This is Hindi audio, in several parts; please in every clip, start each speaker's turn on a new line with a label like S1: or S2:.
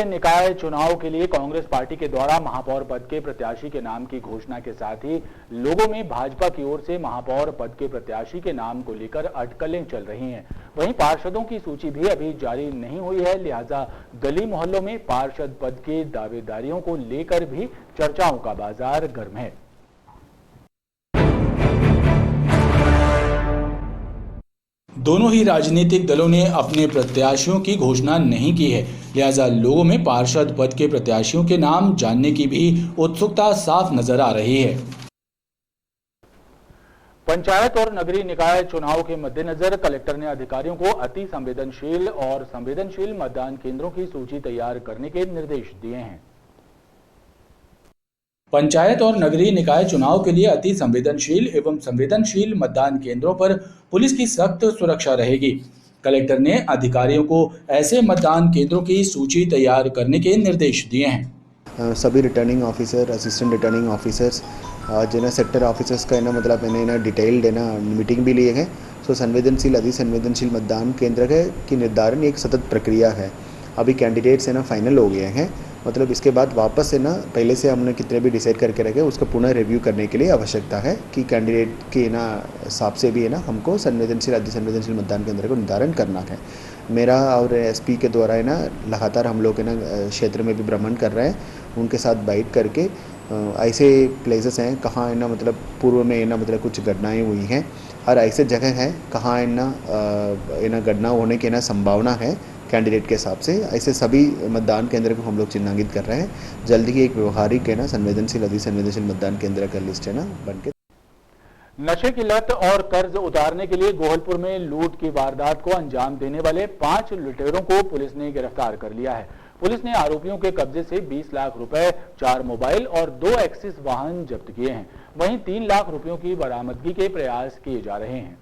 S1: नगरीय निकाय चुनाव के लिए कांग्रेस पार्टी के द्वारा महापौर पद के प्रत्याशी के नाम की घोषणा के साथ ही लोगों में भाजपा की ओर से महापौर पद के प्रत्याशी के नाम को लेकर अटकलें चल रही हैं। वहीं पार्षदों की सूची भी अभी जारी नहीं हुई है, लिहाजा गली मोहल्लों में पार्षद पद के दावेदारियों को लेकर भी चर्चाओं का बाजार गर्म है।
S2: दोनों ही राजनीतिक दलों ने अपने प्रत्याशियों की घोषणा नहीं की है, लिहाजा लोगों में पार्षद पद के प्रत्याशियों के नाम जानने की भी उत्सुकता साफ नजर आ रही है।
S1: पंचायत और नगरीय निकाय चुनाव के मद्देनजर कलेक्टर ने अधिकारियों को अति संवेदनशील और संवेदनशील मतदान केंद्रों की सूची तैयार करने के निर्देश दिए हैं।
S2: पंचायत और नगरीय निकाय चुनाव के लिए अति संवेदनशील एवं संवेदनशील मतदान केंद्रों पर पुलिस की सख्त सुरक्षा रहेगी। कलेक्टर ने अधिकारियों को ऐसे मतदान केंद्रों की सूची तैयार करने के निर्देश दिए हैं।
S3: सभी returning officer, assistant returning officers, जो सेक्टर ऑफिसर्स का मतलब डिटेल्ड मीटिंग भी लिए हैं। सो संवेदनशील, अति संवेदनशील मतदान केंद्र की निर्धारण एक सतत प्रक्रिया है। अभी कैंडिडेट्स फाइनल हो गए हैं, मतलब इसके बाद वापस पहले से हमने कितने भी डिसाइड करके रखे उसका पुनः रिव्यू करने के लिए आवश्यकता है कि कैंडिडेट के हिसाब से भी हमको संवेदनशील, अति संवेदनशील मतदान केंद्र को निर्धारण करना है। मेरा और एसपी के द्वारा लगातार हम लोग क्षेत्र में भी भ्रमण कर रहे हैं, उनके साथ बाइट करके ऐसे प्लेसेस हैं कहाँ मतलब पूर्व में मतलब कुछ घटनाएं हुई हैं और ऐसे जगह हैं कहाँ घटना होने की संभावना है कैंडिडेट के हिसाब से। ऐसे सभी मतदान केंद्र को हम लोग चिन्हांकित कर रहे हैं। जल्दी ही एक व्यवहारिक संवेदनशील, अति संवेदनशील मतदान केंद्र का लिस्ट बन के।
S1: नशे की लत और कर्ज उतारने के लिए गोहलपुर में लूट की वारदात को अंजाम देने वाले 5 लुटेरों को पुलिस ने गिरफ्तार कर लिया है। पुलिस ने आरोपियों के कब्जे से 20 लाख रुपए, 4 मोबाइल और 2 एक्सिस वाहन जब्त किए हैं। वहीं 3 लाख रुपयों की बरामदगी के प्रयास किए जा रहे हैं।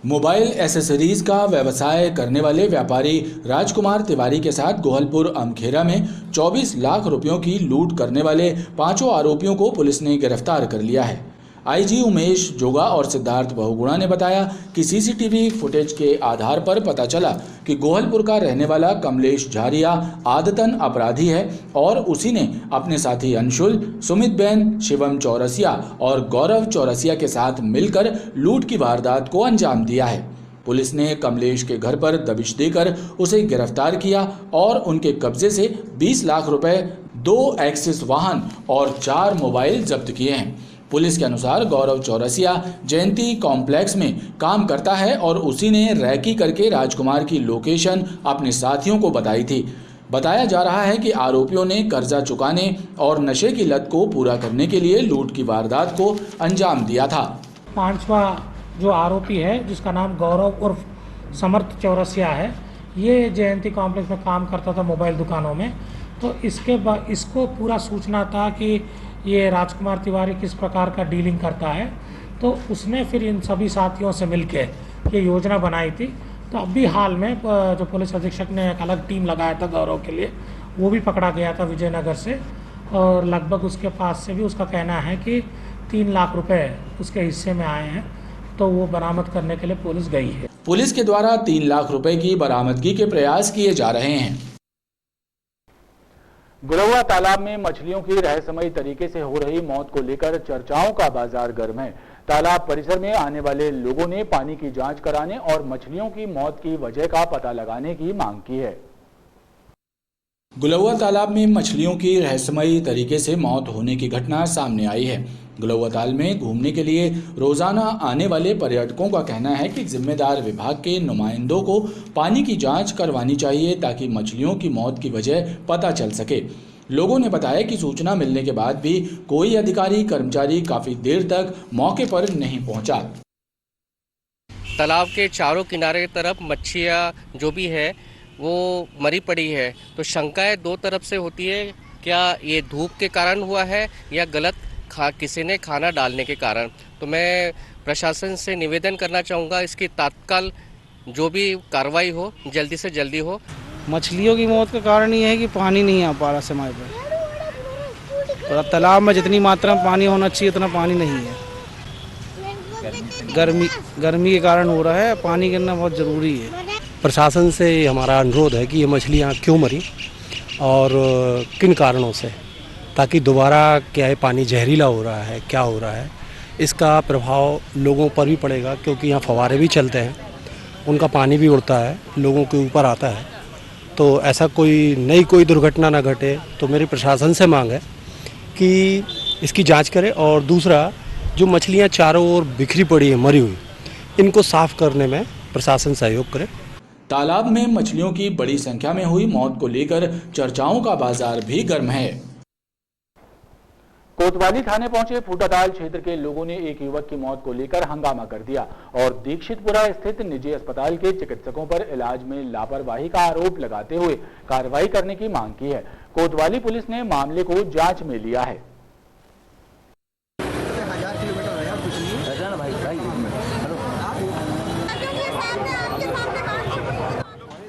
S2: मोबाइल एसेसरीज का व्यवसाय करने वाले व्यापारी राजकुमार तिवारी के साथ गोहलपुर अमखेरा में 24 लाख रुपयों की लूट करने वाले 5 आरोपियों को पुलिस ने गिरफ्तार कर लिया है। आईजी उमेश जोगा और सिद्धार्थ बहुगुणा ने बताया कि सीसीटीवी फुटेज के आधार पर पता चला कि गोहलपुर का रहने वाला कमलेश झारिया आदतन अपराधी है और उसी ने अपने साथी अंशुल, सुमित बेन, शिवम चौरसिया और गौरव चौरसिया के साथ मिलकर लूट की वारदात को अंजाम दिया है। पुलिस ने कमलेश के घर पर दबिश देकर उसे गिरफ्तार किया और उनके कब्जे से 20 लाख रुपए, 2 एक्सिस वाहन और 4 मोबाइल जब्त किए हैं। पुलिस के अनुसार गौरव चौरसिया जयंती कॉम्प्लेक्स में काम करता है और उसी ने रैकी करके राजकुमार की लोकेशन अपने साथियों को बताई थी। बताया जा रहा है कि आरोपियों ने कर्जा चुकाने और नशे की लत को पूरा करने के लिए लूट की वारदात को अंजाम दिया था।
S4: 5वां जो आरोपी है जिसका नाम गौरव उर्फ समर्थ चौरसिया है, ये जयंती कॉम्प्लेक्स में काम करता था मोबाइल दुकानों में। तो इसको पूरा सूचना था कि ये राजकुमार तिवारी किस प्रकार का डीलिंग करता है, तो उसने फिर इन सभी साथियों से मिलके ये योजना बनाई थी। तो अभी हाल में जो पुलिस अधीक्षक ने एक अलग टीम लगाया था गौरव के लिए, वो भी पकड़ा गया था विजयनगर से और लगभग उसके पास से भी उसका कहना है कि 3 लाख रुपए उसके हिस्से में आए हैं, तो वो बरामद करने के लिए पुलिस गई है।
S2: पुलिस के द्वारा 3 लाख रुपए की बरामदगी के प्रयास किए जा रहे हैं।
S1: गुलौआ तालाब में मछलियों की रहस्यमयी तरीके से हो रही मौत को लेकर चर्चाओं का बाजार गर्म है। तालाब परिसर में आने वाले लोगों ने पानी की जांच कराने और मछलियों की मौत की वजह का पता लगाने की मांग की है।
S2: गुलौआ तालाब में मछलियों की रहस्यमयी तरीके से मौत होने की घटना सामने आई है। गुलौआ ताल में घूमने के लिए रोजाना आने वाले पर्यटकों का कहना है कि जिम्मेदार विभाग के नुमाइंदों को पानी की जांच करवानी चाहिए ताकि मछलियों की मौत की वजह पता चल सके। लोगों ने बताया कि सूचना मिलने के बाद भी कोई अधिकारी कर्मचारी काफी देर तक मौके पर नहीं पहुंचा।
S5: तालाब के चारों किनारे की तरफ मच्छियाँ जो भी है वो मरी पड़ी है, तो शंकाएं 2 तरफ से होती है। क्या ये धूप के कारण हुआ है या गलत किसी ने खाना डालने के कारण। तो मैं प्रशासन से निवेदन करना चाहूँगा इसकी तत्काल जो भी कार्रवाई हो जल्दी से जल्दी हो।
S6: मछलियों की मौत का कारण ये है कि पानी नहीं आ पा रहा समय पर, और तालाब में जितनी मात्रा में पानी होना चाहिए उतना पानी नहीं है। गर्मी के कारण हो रहा है, पानी गिरना बहुत ज़रूरी है।
S7: प्रशासन से हमारा अनुरोध है कि ये मछलियाँ क्यों मरी और किन कारणों से, ताकि दोबारा क्या है पानी जहरीला हो रहा है, क्या हो रहा है, इसका प्रभाव लोगों पर भी पड़ेगा, क्योंकि यहाँ फव्वारे भी चलते हैं, उनका पानी भी उड़ता है, लोगों के ऊपर आता है। तो ऐसा कोई दुर्घटना ना घटे। तो मेरी प्रशासन से मांग है कि इसकी जांच करे, और दूसरा जो मछलियाँ चारों ओर बिखरी पड़ी है मरी हुई, इनको साफ करने में प्रशासन सहयोग करे।
S2: तालाब में मछलियों की बड़ी संख्या में हुई मौत को लेकर चर्चाओं का बाजार भी गर्म है।
S1: कोतवाली थाने पहुंचे फूटाताल क्षेत्र के लोगों ने एक युवक की मौत को लेकर हंगामा कर दिया और दीक्षितपुरा स्थित निजी अस्पताल के चिकित्सकों पर इलाज में लापरवाही का आरोप लगाते हुए कार्रवाई करने की मांग की है। कोतवाली पुलिस ने मामले को जांच में लिया है।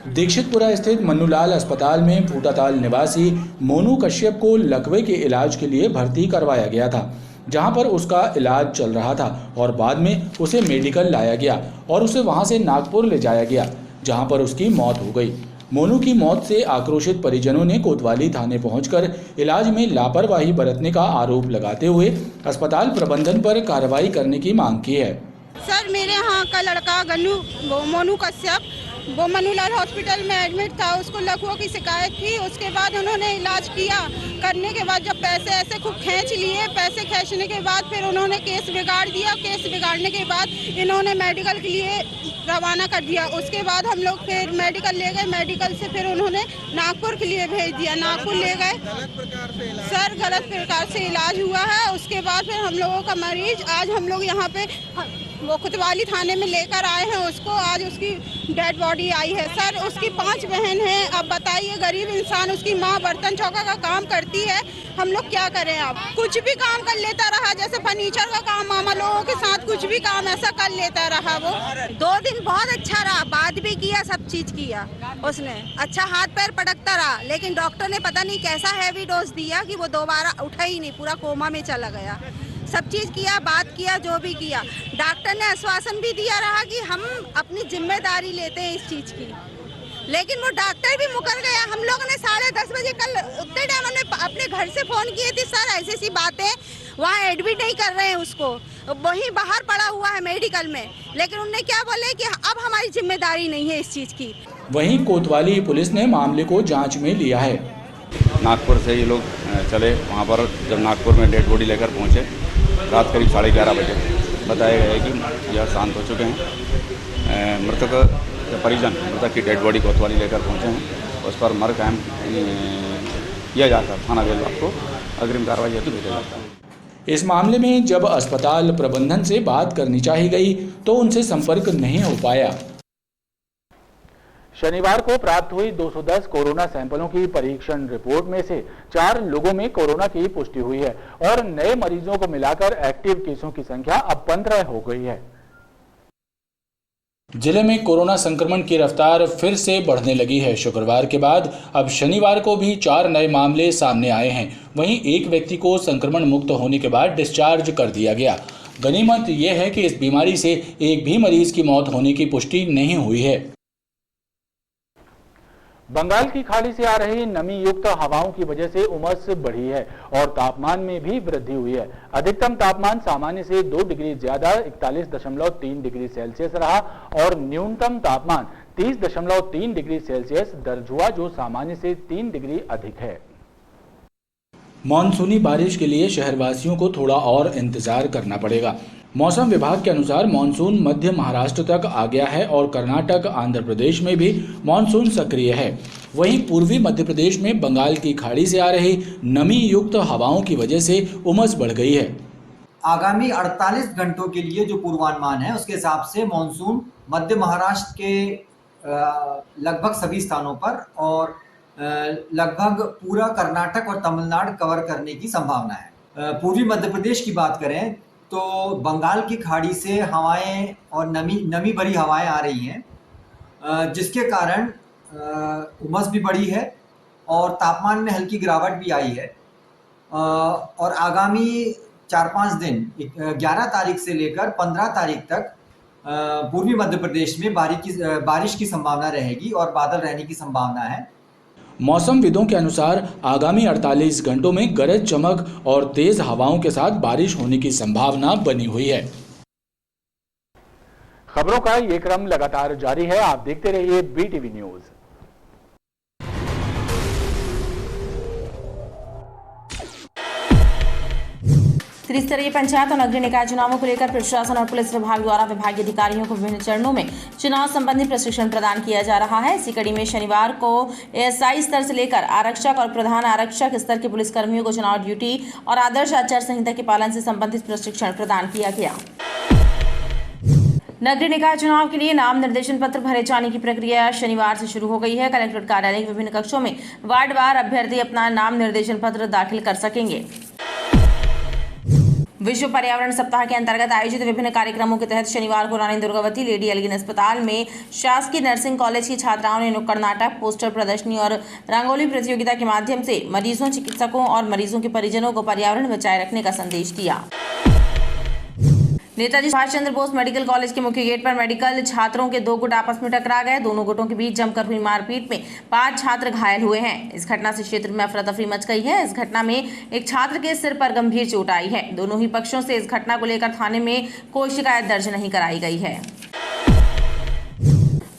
S2: दीक्षितपुरा स्थित मन्नूलाल अस्पताल में फूटाताल निवासी मोनू कश्यप को लकवे के इलाज के लिए भर्ती करवाया गया था, जहां पर उसका इलाज चल रहा था और बाद में उसे मेडिकल लाया गया और उसे वहां से नागपुर ले जाया गया, जहां पर उसकी मौत हो गई। मोनू की मौत से आक्रोशित परिजनों ने कोतवाली थाने पहुंचकर इलाज में लापरवाही बरतने का आरोप लगाते हुए अस्पताल प्रबंधन पर कार्रवाई करने की मांग की है।
S8: सर, मेरे यहाँ का लड़का मोनू कश्यप वो मन्नूलाल हॉस्पिटल में एडमिट था। उसको लकवों की शिकायत थी। उसके बाद उन्होंने इलाज किया। करने के बाद जब पैसे ऐसे खूब खींच लिए, पैसे खींचने के बाद फिर उन्होंने केस बिगाड़ दिया। केस बिगाड़ने के बाद इन्होंने मेडिकल के लिए रवाना कर दिया। उसके बाद हम लोग फिर मेडिकल ले गए। मेडिकल से फिर उन्होंने नागपुर के लिए भेज दिया। नागपुर ले गए सर, गलत प्रकार से इलाज हुआ है। उसके बाद फिर हम लोगों का मरीज आज हम लोग यहाँ पे वो कोतवाली थाने में लेकर आए हैं उसको। आज उसकी डेड बॉडी आई है। सर, उसकी 5 बहन हैं। अब बताइए, गरीब इंसान, उसकी माँ बर्तन चौका का काम करती है। हम लोग क्या करें? अब कुछ भी काम कर लेता रहा, जैसे फर्नीचर का काम, मामा लोगों के साथ कुछ भी काम ऐसा कर लेता रहा। वो 2 दिन बहुत अच्छा रहा, बात भी किया, सब चीज किया उसने, अच्छा हाथ पैर पटकता रहा। लेकिन डॉक्टर ने पता नहीं कैसा हैवी डोज दिया कि वो दोबारा उठा ही नहीं, पूरा कोमा में चला गया। सब चीज किया, बात किया, जो भी किया। डॉक्टर ने आश्वासन भी दिया रहा कि हम अपनी जिम्मेदारी लेते हैं इस चीज की, लेकिन वो डॉक्टर भी मुकर गया। हम लोगों ने 10:30 बजे कल उतने टाइम अपने घर से फोन किए थे, सर ऐसी सी बातें, वहाँ एडमिट नहीं कर रहे हैं उसको, वहीं बाहर पड़ा हुआ है मेडिकल में। लेकिन उन्होंने क्या बोले कि अब हमारी जिम्मेदारी नहीं है इस चीज की।
S2: वहीं कोतवाली पुलिस ने मामले को जांच में लिया है।
S9: नागपुर से ये लोग चले, वहाँ पर जब नागपुर में डेड बॉडी लेकर पहुँचे रात करीब 11:30 बजे, बताया गया है कि यह शांत हो चुके हैं। मृतक परिजन मृतक की डेड बॉडी कोतवाली लेकर पहुँचे हैं। उस पर मर कायम किया जाकर थाना बेलवार को अग्रिम कार्रवाई हेतु भेजा जाता है।
S2: इस मामले में जब अस्पताल प्रबंधन से बात करनी चाही गई तो उनसे संपर्क नहीं हो पाया।
S1: शनिवार को प्राप्त हुई 210 कोरोना सैंपलों की परीक्षण रिपोर्ट में से 4 लोगों में कोरोना की पुष्टि हुई है और नए मरीजों को मिलाकर एक्टिव केसों की संख्या अब 15 हो गई है।
S2: जिले में कोरोना संक्रमण की रफ्तार फिर से बढ़ने लगी है। शुक्रवार के बाद अब शनिवार को भी 4 नए मामले सामने आए हैं। वहीं एक व्यक्ति को संक्रमण मुक्त होने के बाद डिस्चार्ज कर दिया गया। गनीमत यह है कि इस बीमारी से एक भी मरीज की मौत होने की पुष्टि नहीं हुई है।
S1: बंगाल की खाड़ी से आ रही नमी युक्त हवाओं की वजह से उमस बढ़ी है और तापमान में भी वृद्धि हुई है। अधिकतम तापमान सामान्य से 2 डिग्री ज्यादा 41.3 डिग्री सेल्सियस रहा और न्यूनतम तापमान 30.3 डिग्री सेल्सियस दर्ज हुआ, जो सामान्य से 3 डिग्री अधिक है।
S2: मानसूनी बारिश के लिए शहरवासियों को थोड़ा और इंतजार करना पड़ेगा। मौसम विभाग के अनुसार मानसून मध्य महाराष्ट्र तक आ गया है और कर्नाटक, आंध्र प्रदेश में भी मानसून सक्रिय है। वहीं पूर्वी मध्य प्रदेश में बंगाल की खाड़ी से आ रही नमी युक्त हवाओं की वजह से उमस बढ़ गई है।
S10: आगामी 48 घंटों के लिए जो पूर्वानुमान है उसके हिसाब से मानसून मध्य महाराष्ट्र के लगभग सभी स्थानों पर और लगभग पूरा कर्नाटक और तमिलनाडु कवर करने की संभावना है। पूर्वी मध्य प्रदेश की बात करें तो बंगाल की खाड़ी से हवाएं और नमी भरी हवाएं आ रही हैं, जिसके कारण उमस भी बढ़ी है और तापमान में हल्की गिरावट भी आई है। और आगामी 4-5 दिन 11 तारीख से लेकर 15 तारीख तक पूर्वी मध्य प्रदेश में बारिश की संभावना रहेगी और बादल रहने की संभावना है।
S2: मौसमविदों के अनुसार आगामी 48 घंटों में गरज चमक और तेज हवाओं के साथ बारिश होने की संभावना बनी हुई है।
S1: खबरों का ये क्रम लगातार जारी है, आप देखते रहिए BTV न्यूज।
S11: त्रिस्तरीय पंचायत और नगरीय निकाय चुनावों को लेकर प्रशासन और पुलिस विभाग द्वारा विभागीय अधिकारियों को विभिन्न चरणों में चुनाव संबंधी प्रशिक्षण प्रदान किया जा रहा है। इसी कड़ी में शनिवार को ASI स्तर से लेकर आरक्षक और प्रधान आरक्षक स्तर के पुलिसकर्मियों को चुनाव ड्यूटी और आदर्श आचार संहिता के पालन से संबंधित प्रशिक्षण प्रदान किया गया। नगरीय निकाय चुनाव के लिए नाम निर्देशन पत्र भरे जाने की प्रक्रिया शनिवार से शुरू हो गई है। कलेक्ट्रेट कार्यालय के विभिन्न कक्षों में वार्डवार अभ्यर्थी अपना नाम निर्देशन पत्र दाखिल कर सकेंगे। विश्व पर्यावरण सप्ताह के अंतर्गत आयोजित विभिन्न कार्यक्रमों के तहत शनिवार को रानी दुर्गावती लेडी एल्गिन अस्पताल में शासकीय नर्सिंग कॉलेज की छात्राओं ने नुक्कड़ नाटक, पोस्टर प्रदर्शनी और रंगोली प्रतियोगिता के माध्यम से मरीजों, चिकित्सकों और मरीजों के परिजनों को पर्यावरण बचाए रखने का संदेश दिया। नेताजी सुभाष चंद्र बोस मेडिकल कॉलेज के मुख्य गेट पर मेडिकल छात्रों के दो गुट आपस में टकरा गए। दोनों गुटों के बीच जमकर हुई मारपीट में 5 छात्र घायल हुए हैं। इस घटना से क्षेत्र में अफरा तफरी मच गई है। इस घटना में एक छात्र के सिर पर गंभीर चोट आई है। दोनों ही पक्षों से इस घटना को लेकर थाने में कोई शिकायत दर्ज नहीं कराई गई है।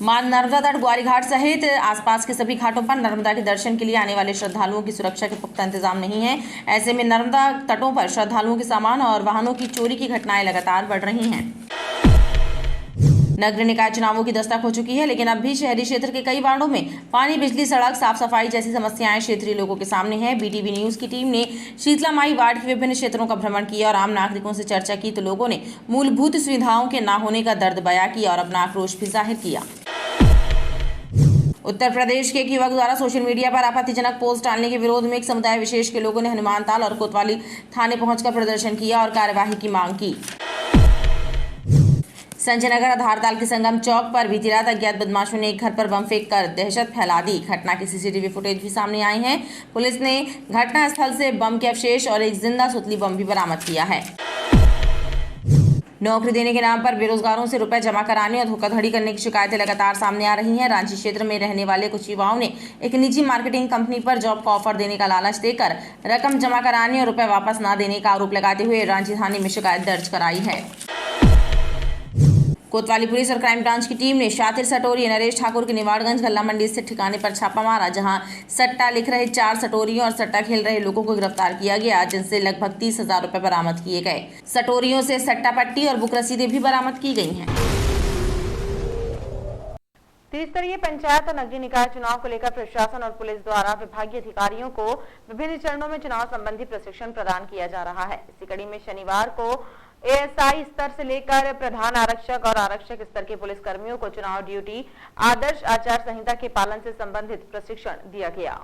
S11: मां नर्मदा तट ग्वारी घाट सहित आसपास के सभी घाटों पर नर्मदा के दर्शन के लिए आने वाले श्रद्धालुओं की सुरक्षा के पुख्ता इंतजाम नहीं है। ऐसे में नर्मदा तटों पर श्रद्धालुओं के सामान और वाहनों की चोरी की घटनाएं लगातार बढ़ रही हैं। नगरीय निकाय चुनावों की दस्तक हो चुकी है, लेकिन अब भी शहरी क्षेत्र के कई वार्डों में पानी, बिजली, सड़क, साफ सफाई जैसी समस्याएं क्षेत्रीय लोगों के सामने है। BTV न्यूज की टीम ने शीतला माई वार्ड के विभिन्न क्षेत्रों का भ्रमण किया और आम नागरिकों से चर्चा की तो लोगों ने मूलभूत सुविधाओं के न होने का दर्द बयां किया और अपना आक्रोश भी जाहिर किया। उत्तर प्रदेश के एक युवक द्वारा सोशल मीडिया पर आपत्तिजनक पोस्ट डालने के विरोध में एक समुदाय विशेष के लोगों ने हनुमानताल और कोतवाली थाने पहुंचकर प्रदर्शन किया और कार्यवाही की मांग की। संजय नगर आधारताल के संगम चौक पर बीती रात अज्ञात बदमाशों ने एक घर पर बम फेंक कर दहशत फैला दी। घटना की CCTV फुटेज भी सामने आई है। पुलिस ने घटनास्थल से बम के अवशेष और एक जिंदा सुतली बम भी बरामद किया है। नौकरी देने के नाम पर बेरोजगारों से रुपए जमा कराने और धोखाधड़ी करने की शिकायतें लगातार सामने आ रही हैं। रांची क्षेत्र में रहने वाले कुछ युवाओं ने एक निजी मार्केटिंग कंपनी पर जॉब का ऑफर देने का लालच देकर रकम जमा कराने और रुपए वापस न देने का आरोप लगाते हुए रांची थाने में शिकायत दर्ज कराई है। कोतवाली पुलिस और क्राइम ब्रांच की टीम ने शातिर सटोरी नरेश ठाकुर के निवाड़गंज गल्ला मंडी स्थित ठिकाने पर छापा मारा, जहां सट्टा लिख रहे 4 सटोरियों और सट्टा खेल रहे लोगों को गिरफ्तार किया गया, जिनसे लगभग 30,000 रुपए बरामद किए गए। सटोरियों से सट्टा पट्टी और बुक रसीदें भी बरामद की गई हैं।
S12: त्रिस्तरीय पंचायत और नगरीय निकाय चुनाव को लेकर प्रशासन और पुलिस द्वारा विभागीय अधिकारियों को विभिन्न चरणों में चुनाव संबंधी प्रशिक्षण प्रदान किया जा रहा है। इसी कड़ी में शनिवार को ASI स्तर से लेकर प्रधान आरक्षक और आरक्षक स्तर के पुलिस कर्मियों को चुनाव ड्यूटी, आदर्श आचार संहिता के पालन से संबंधित प्रशिक्षण दिया गया।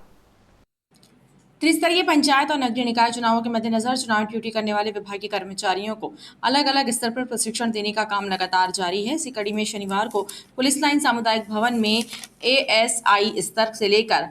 S11: त्रिस्तरीय पंचायत और नगरीय निकाय चुनावों के मद्देनजर चुनाव ड्यूटी करने वाले विभागीय कर्मचारियों को अलग अलग स्तर पर प्रशिक्षण देने का काम लगातार जारी है। इसी कड़ी में शनिवार को पुलिस लाइन सामुदायिक भवन में ASI स्तर से लेकर